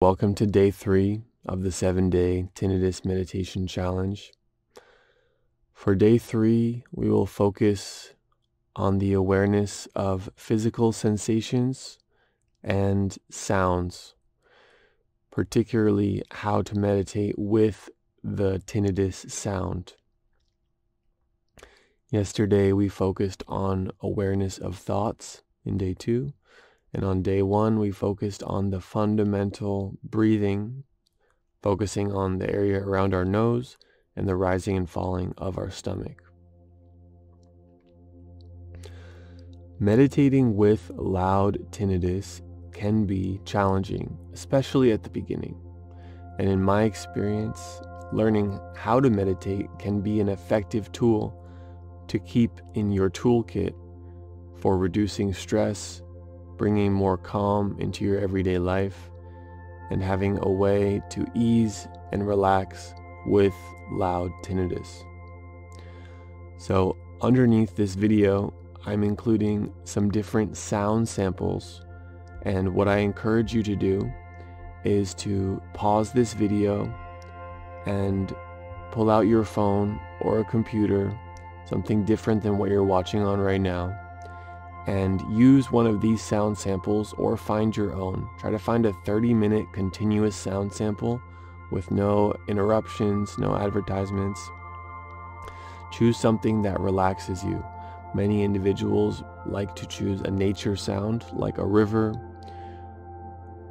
Welcome to day 3 of the 7-day tinnitus meditation challenge. For day 3, we will focus on the awareness of physical sensations and sounds, particularly how to meditate with the tinnitus sound. Yesterday, we focused on awareness of thoughts in day 2. And on day 1, we focused on the fundamental breathing, focusing on the area around our nose and the rising and falling of our stomach. Meditating with loud tinnitus can be challenging, especially at the beginning. And in my experience, learning how to meditate can be an effective tool to keep in your toolkit for reducing stress, bringing more calm into your everyday life, and having a way to ease and relax with loud tinnitus. So underneath this video, I'm including some different sound samples, and what I encourage you to do is to pause this video and pull out your phone or a computer, something different than what you're watching on right now, and use one of these sound samples or find your own. Try to find a 30-minute continuous sound sample with no interruptions, no advertisements. Choose something that relaxes you. Many individuals like to choose a nature sound like a river.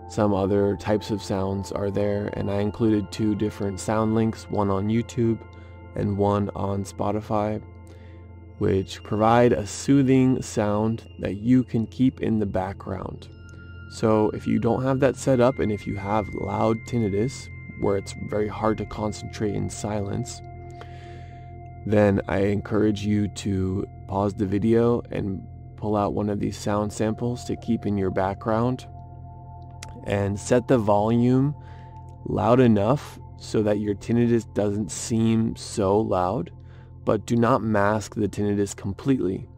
Some other types of sounds are there, and I included 2 different sound links, one on YouTube and one on Spotify, which provide a soothing sound that you can keep in the background. So if you don't have that set up, and if you have loud tinnitus, where it's very hard to concentrate in silence, then I encourage you to pause the video and pull out one of these sound samples to keep in your background, and set the volume loud enough so that your tinnitus doesn't seem so loud. But do not mask the tinnitus completely.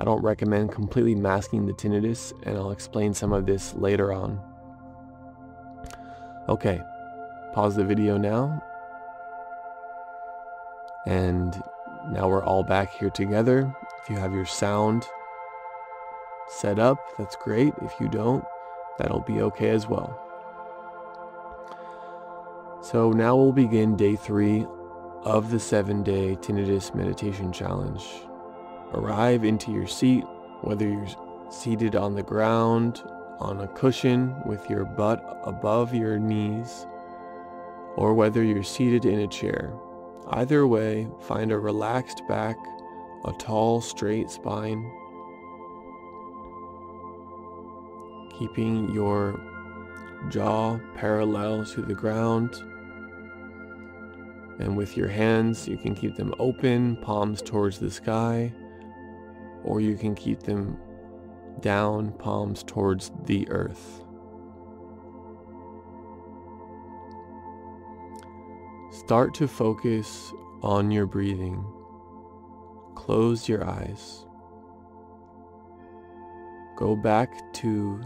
I don't recommend completely masking the tinnitus, and I'll explain some of this later on. Okay, pause the video now. And now we're all back here together. If you have your sound set up, that's great. If you don't, that'll be okay as well. So now we'll begin day 3 of the 7-day tinnitus meditation challenge. Arrive into your seat, whether you're seated on the ground, on a cushion with your butt above your knees, or whether you're seated in a chair. Either way, find a relaxed back, a tall, straight spine, keeping your jaw parallel to the ground. And with your hands, you can keep them open, palms towards the sky, or you can keep them down, palms towards the earth. Start to focus on your breathing. Close your eyes. Go back to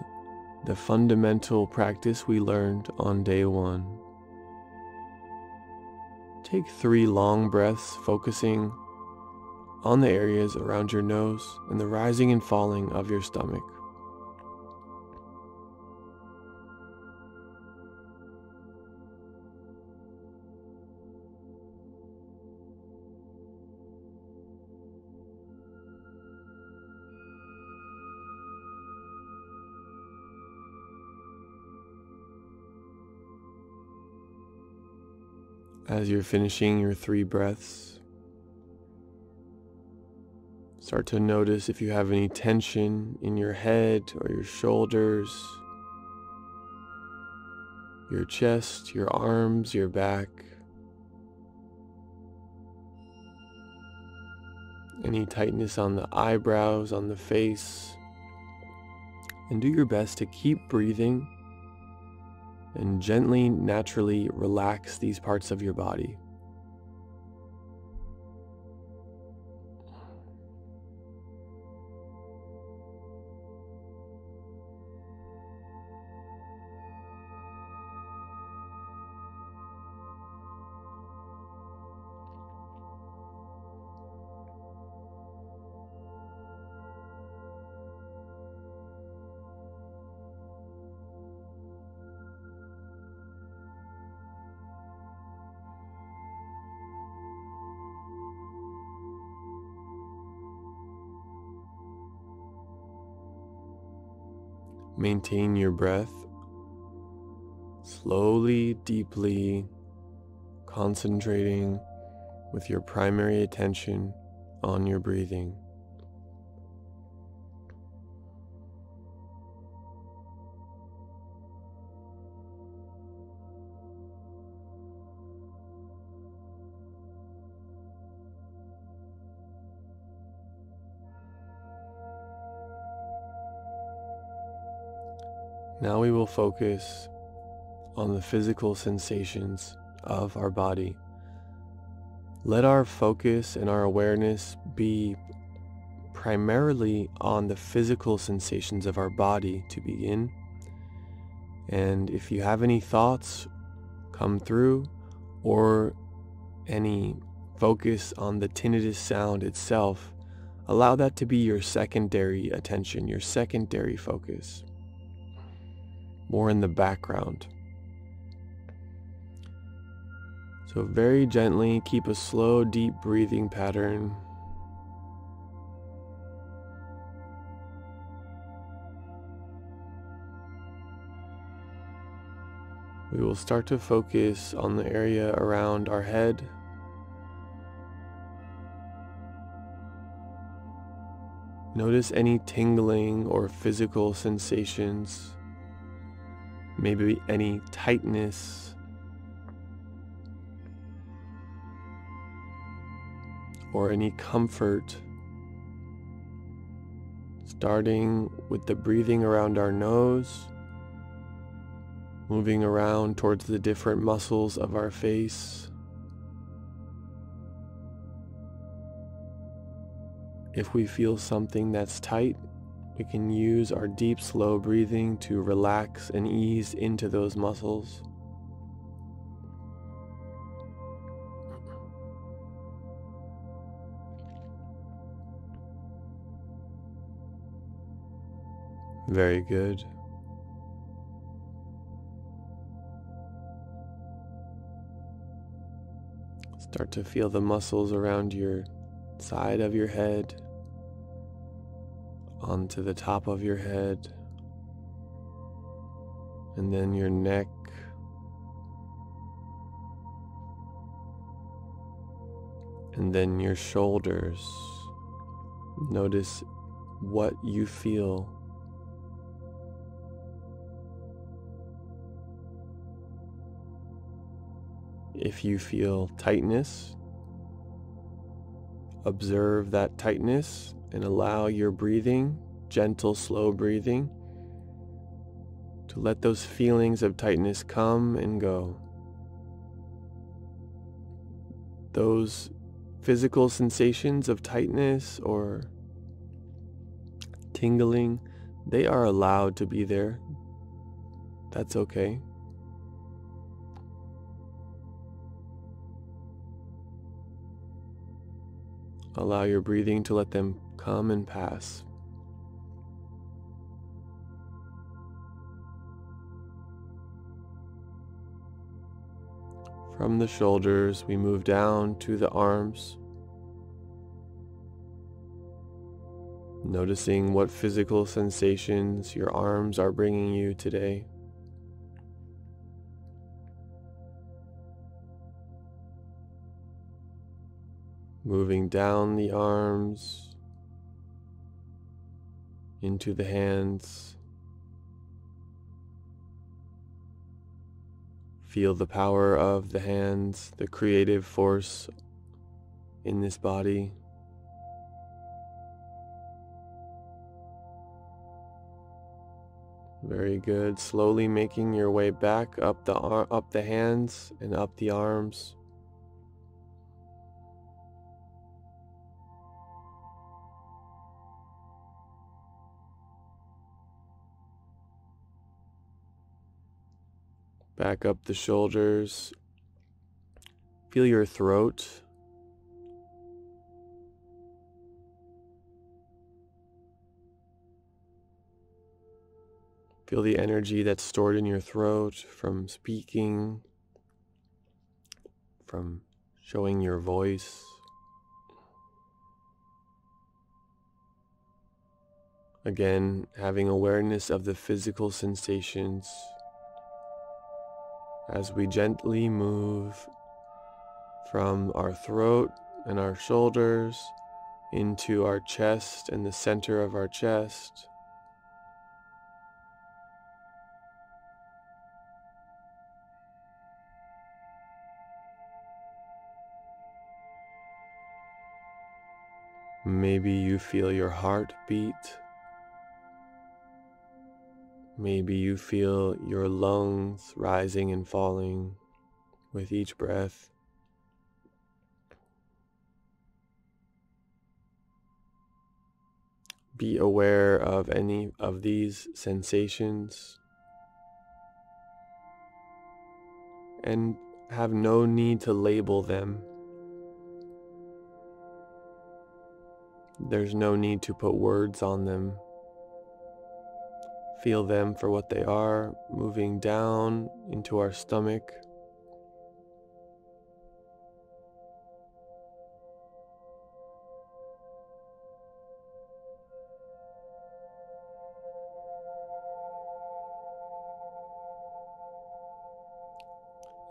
the fundamental practice we learned on day 1. Take 3 long breaths, focusing on the areas around your nose and the rising and falling of your stomach. As you're finishing your 3 breaths, start to notice if you have any tension in your head or your shoulders, your chest, your arms, your back. Any tightness on the eyebrows, on the face. And do your best to keep breathing and gently, naturally relax these parts of your body. Maintain your breath, slowly, deeply, concentrating with your primary attention on your breathing. Now we will focus on the physical sensations of our body. Let our focus and our awareness be primarily on the physical sensations of our body to begin. And if you have any thoughts come through or any focus on the tinnitus sound itself, allow that to be your secondary attention, your secondary focus, more in the background. So very gently keep a slow, deep breathing pattern. We will start to focus on the area around our head. Notice any tingling or physical sensations, maybe any tightness or any comfort. Starting with the breathing around our nose, moving around towards the different muscles of our face. If we feel something that's tight, we can use our deep, slow breathing to relax and ease into those muscles. Very good. Start to feel the muscles around your side of your head, onto the top of your head, and then your neck, and then your shoulders. Notice what you feel. If you feel tightness, observe that tightness and allow your breathing, gentle, slow breathing, to let those feelings of tightness come and go. Those physical sensations of tightness or tingling, they are allowed to be there. That's okay. Allow your breathing to let them come and pass. From the shoulders, we move down to the arms, noticing what physical sensations your arms are bringing you today. Moving down the arms, into the hands. Feel the power of the hands, the creative force in this body. Very good. Slowly making your way back up the hands and up the arms. Back up the shoulders. Feel your throat. Feel the energy that's stored in your throat from speaking, from showing your voice. Again, having awareness of the physical sensations as we gently move from our throat and our shoulders into our chest and the center of our chest. Maybe you feel your heart beat. Maybe you feel your lungs rising and falling with each breath. Be aware of any of these sensations and have no need to label them. There's no need to put words on them. Feel them for what they are, moving down into our stomach.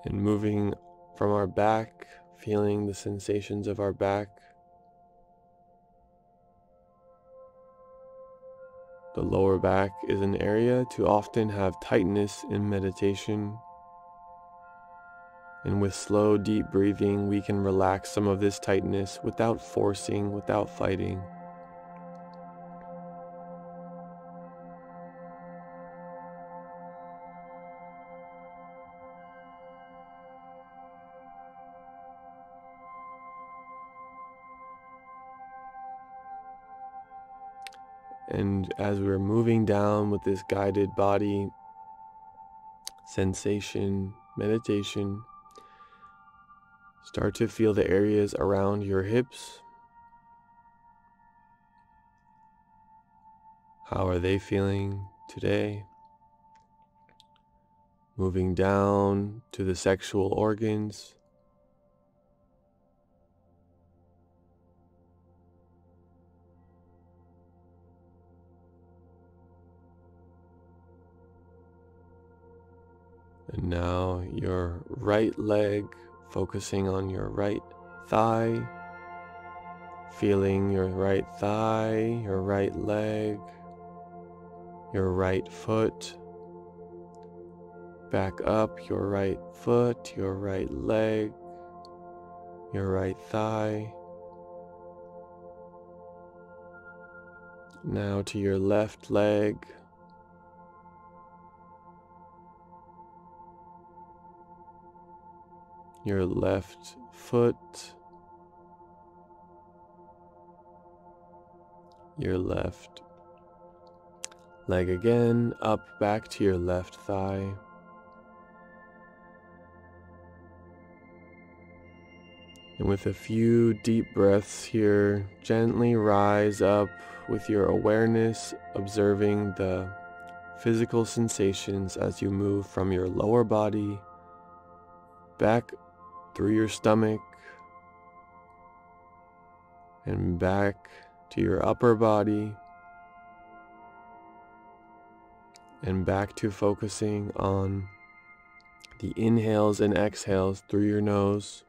And moving from our back, feeling the sensations of our back. The lower back is an area to often have tightness in meditation. And with slow, deep breathing, we can relax some of this tightness without forcing, without fighting. And as we're moving down with this guided body sensation meditation, start to feel the areas around your hips. How are they feeling today? Moving down to the sexual organs. And now your right leg, focusing on your right thigh, feeling your right thigh, your right leg, your right foot, back up your right foot, your right leg, your right thigh. Now to your left leg, your left foot, your left leg again, up back to your left thigh. And with a few deep breaths here, gently rise up with your awareness, observing the physical sensations as you move from your lower body back through your stomach and back to your upper body and back to focusing on the inhales and exhales through your nose.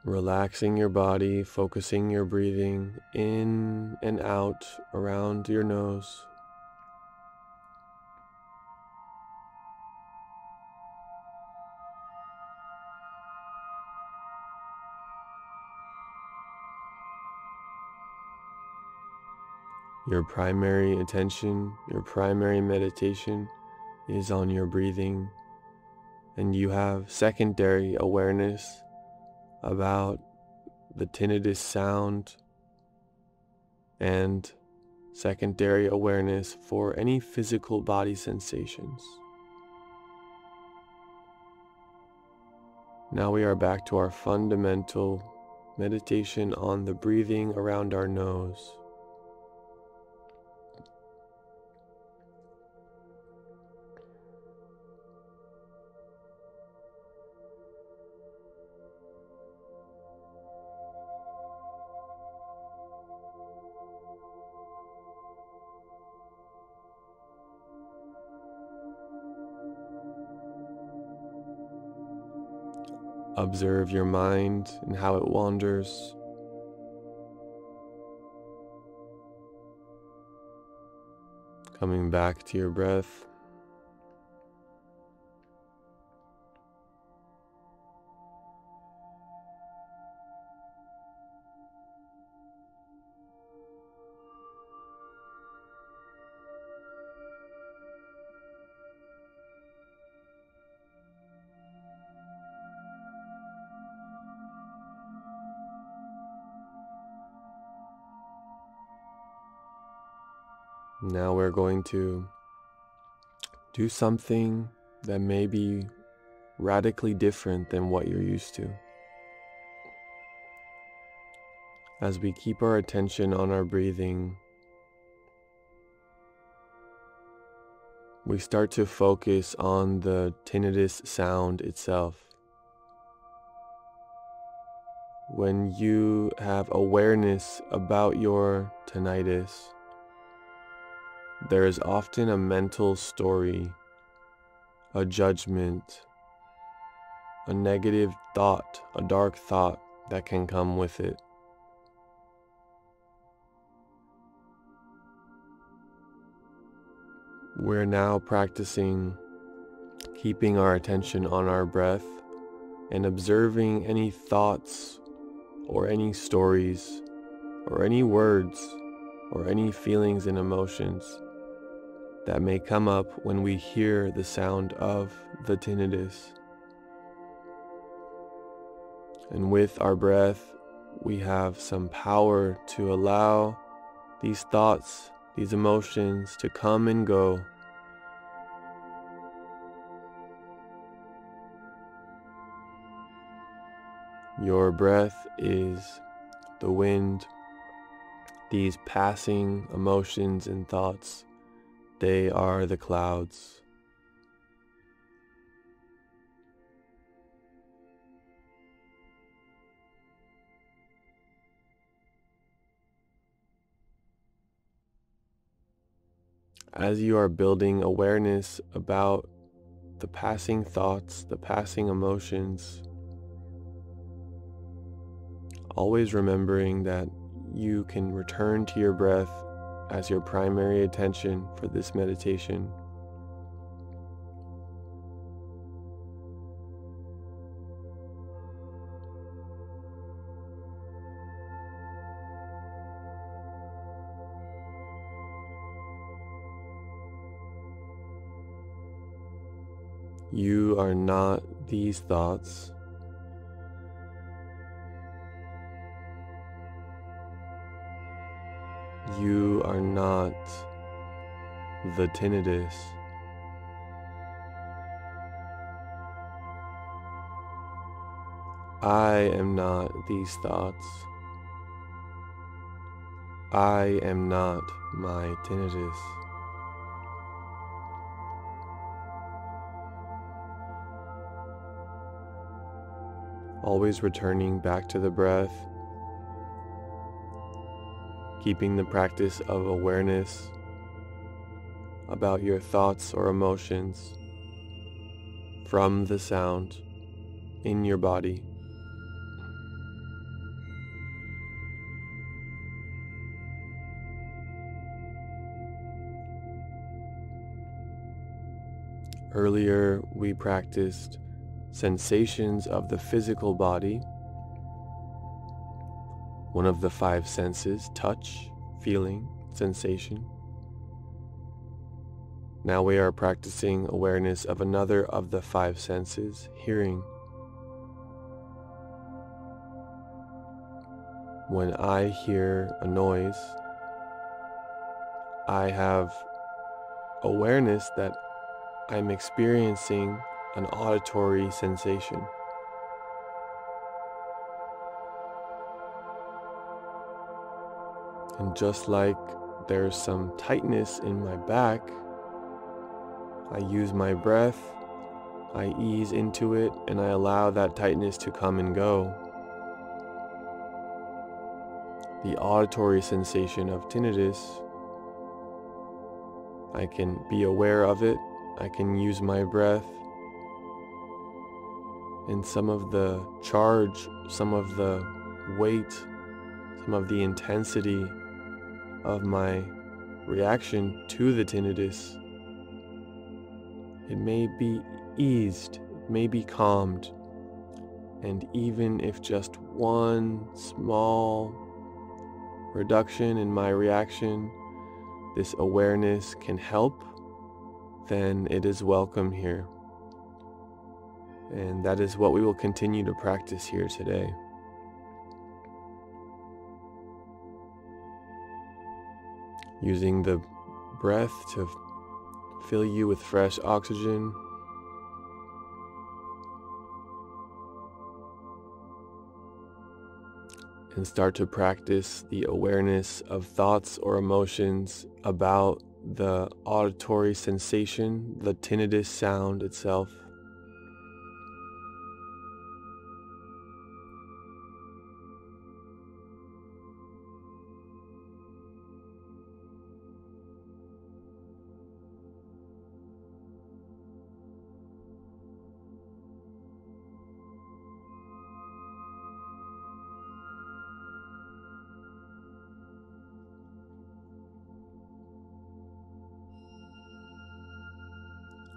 Relaxing your body, focusing your breathing in and out around your nose. Your primary attention, your primary meditation is on your breathing, and you have secondary awareness about the tinnitus sound and secondary awareness for any physical body sensations. Now we are back to our fundamental meditation on the breathing around our nose. Observe your mind and how it wanders. Coming back to your breath. Now we're going to do something that may be radically different than what you're used to. As we keep our attention on our breathing, we start to focus on the tinnitus sound itself. When you have awareness about your tinnitus, there is often a mental story, a judgment, a negative thought, a dark thought that can come with it. We're now practicing keeping our attention on our breath and observing any thoughts or any stories or any words or any feelings and emotions that may come up when we hear the sound of the tinnitus. And with our breath, we have some power to allow these thoughts, these emotions to come and go. Your breath is the wind. These passing emotions and thoughts, they are the clouds. As you are building awareness about the passing thoughts, the passing emotions, always remembering that you can return to your breath as your primary attention for this meditation. You are not these thoughts. You are not the tinnitus. I am not these thoughts. I am not my tinnitus. Always returning back to the breath, keeping the practice of awareness about your thoughts or emotions from the sound in your body. Earlier, we practiced sensations of the physical body, one of the five senses: touch, feeling, sensation. Now we are practicing awareness of another of the five senses: hearing. When I hear a noise, I have awareness that I'm experiencing an auditory sensation. And just like there's some tightness in my back, I use my breath, I ease into it, and I allow that tightness to come and go. The auditory sensation of tinnitus, I can be aware of it, I can use my breath, and some of the charge, some of the weight, some of the intensity of my reaction to the tinnitus, it may be eased, may be calmed, and even if just one small reduction in my reaction, this awareness can help, then it is welcome here. And that is what we will continue to practice here today. Using the breath to fill you with fresh oxygen. And start to practice the awareness of thoughts or emotions about the auditory sensation, the tinnitus sound itself.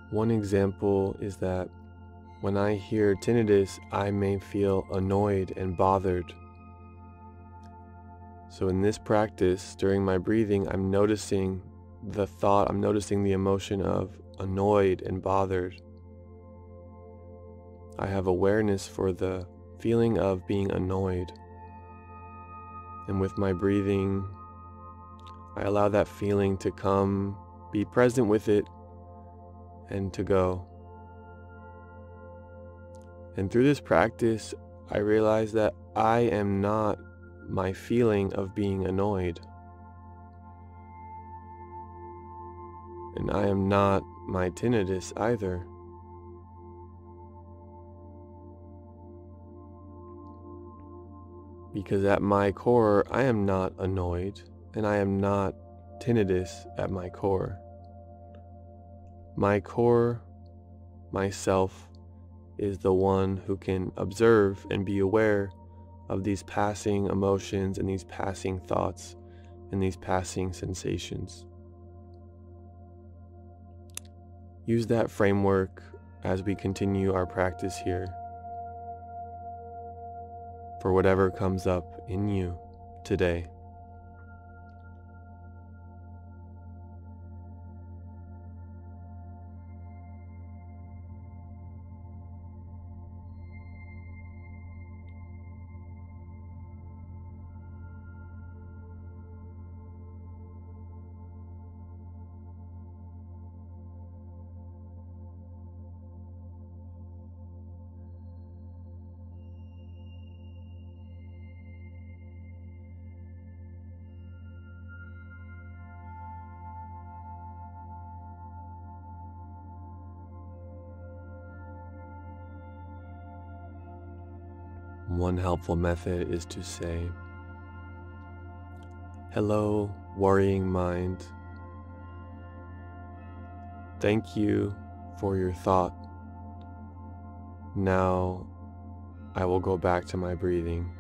One example is that when I hear tinnitus, I may feel annoyed and bothered. So in this practice, during my breathing, I'm noticing the thought, I'm noticing the emotion of annoyed and bothered. I have awareness for the feeling of being annoyed. And with my breathing, I allow that feeling to come, be present with it, and to go. And through this practice, I realize that I am not my feeling of being annoyed. And I am not my tinnitus either. Because at my core, I am not annoyed, and I am not tinnitus at my core. My core, myself, is the one who can observe and be aware of these passing emotions and these passing thoughts and these passing sensations. Use that framework as we continue our practice here for whatever comes up in you today. One helpful method is to say, "Hello, worrying mind. Thank you for your thought. Now I will go back to my breathing."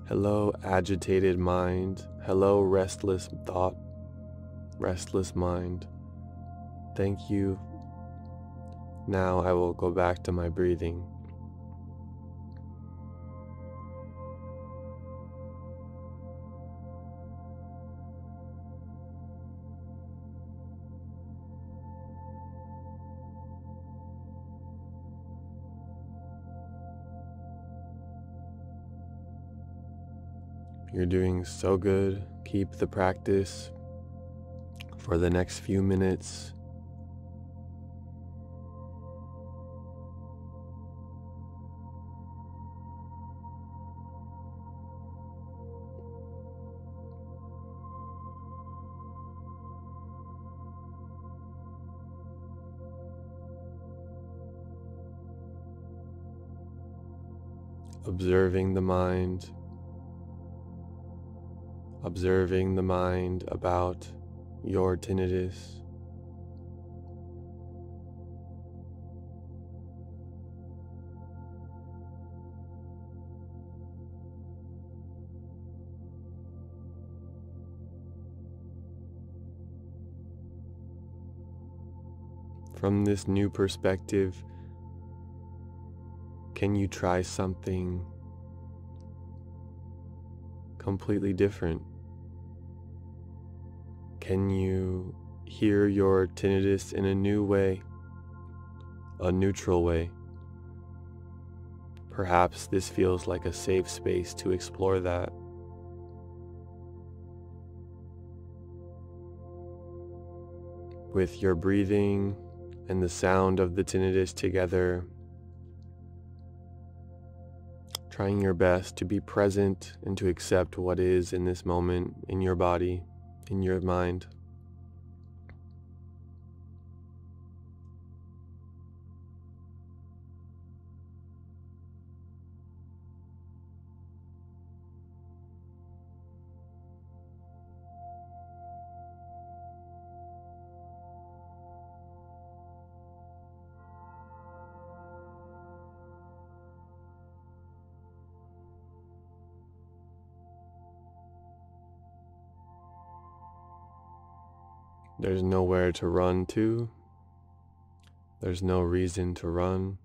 Hello, agitated mind. Hello, restless thought, restless mind. Thank you. Now I will go back to my breathing. You're doing so good. Keep the practice for the next few minutes. observing the mind about your tinnitus. From this new perspective, can you try something completely different? Can you hear your tinnitus in a new way, a neutral way? Perhaps this feels like a safe space to explore that. With your breathing and the sound of the tinnitus together, trying your best to be present and to accept what is in this moment in your body, in your mind. There's nowhere to run to. There's no reason to run.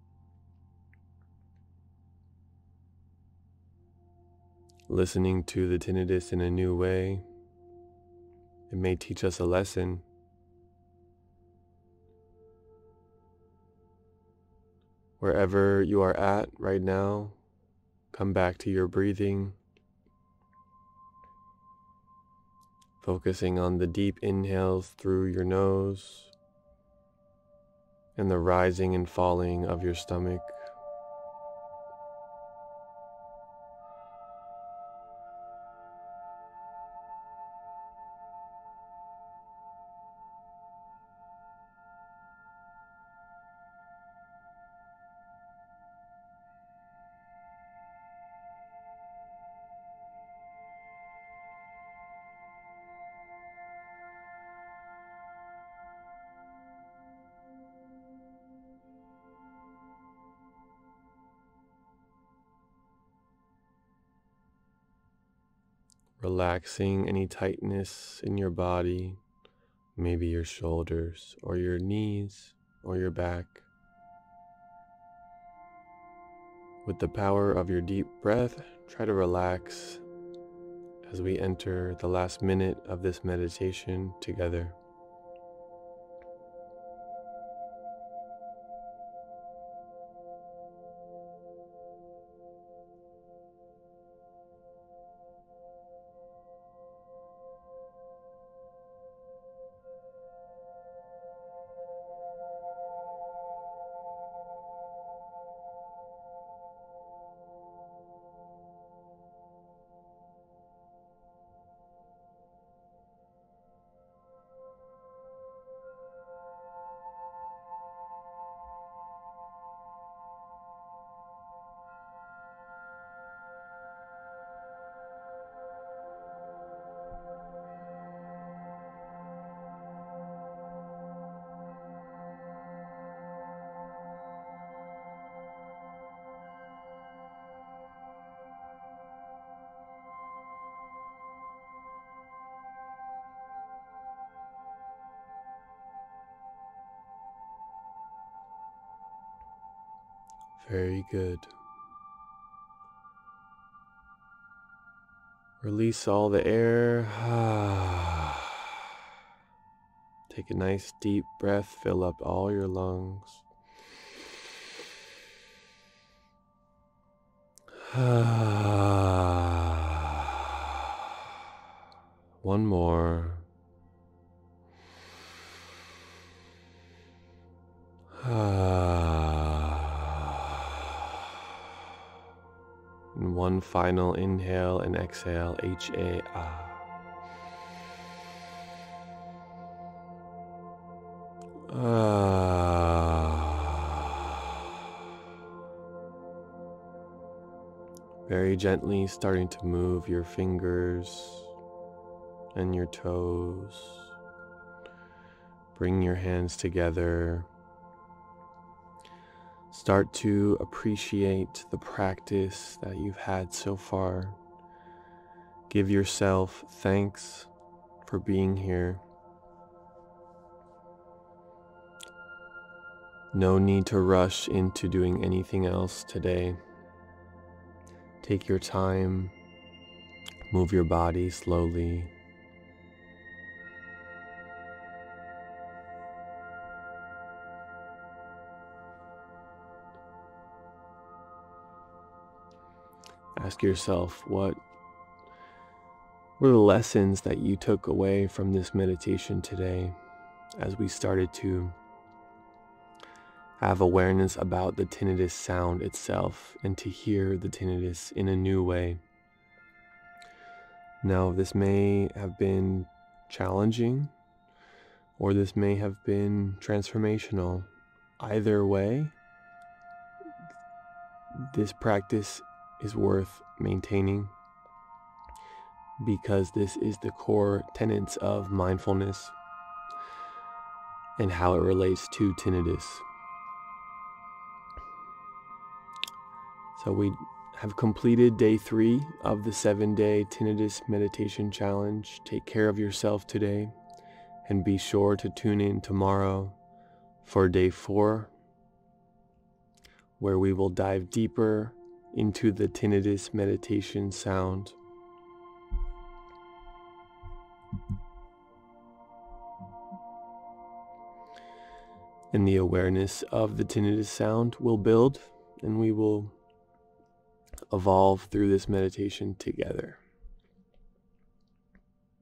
Listening to the tinnitus in a new way, it may teach us a lesson. Wherever you are at right now, come back to your breathing, focusing on the deep inhales through your nose and the rising and falling of your stomach. Relaxing any tightness in your body, maybe your shoulders or your knees or your back. With the power of your deep breath, try to relax as we enter the last minute of this meditation together. Very good. Release all the air. Take a nice deep breath, fill up all your lungs. One more. And one final inhale and exhale, H-A-Ah. Very gently starting to move your fingers and your toes. Bring your hands together. Start to appreciate the practice that you've had so far. Give yourself thanks for being here. No need to rush into doing anything else today. Take your time, move your body slowly. Ask yourself, what were the lessons that you took away from this meditation today as we started to have awareness about the tinnitus sound itself and to hear the tinnitus in a new way? Now, this may have been challenging or this may have been transformational. Either way, this practice is worth maintaining because this is the core tenets of mindfulness and how it relates to tinnitus. So we have completed day 3 of the 7-day tinnitus meditation challenge. Take care of yourself today and be sure to tune in tomorrow for day 4, where we will dive deeper into the tinnitus meditation sound. And the awareness of the tinnitus sound will build, and we will evolve through this meditation together.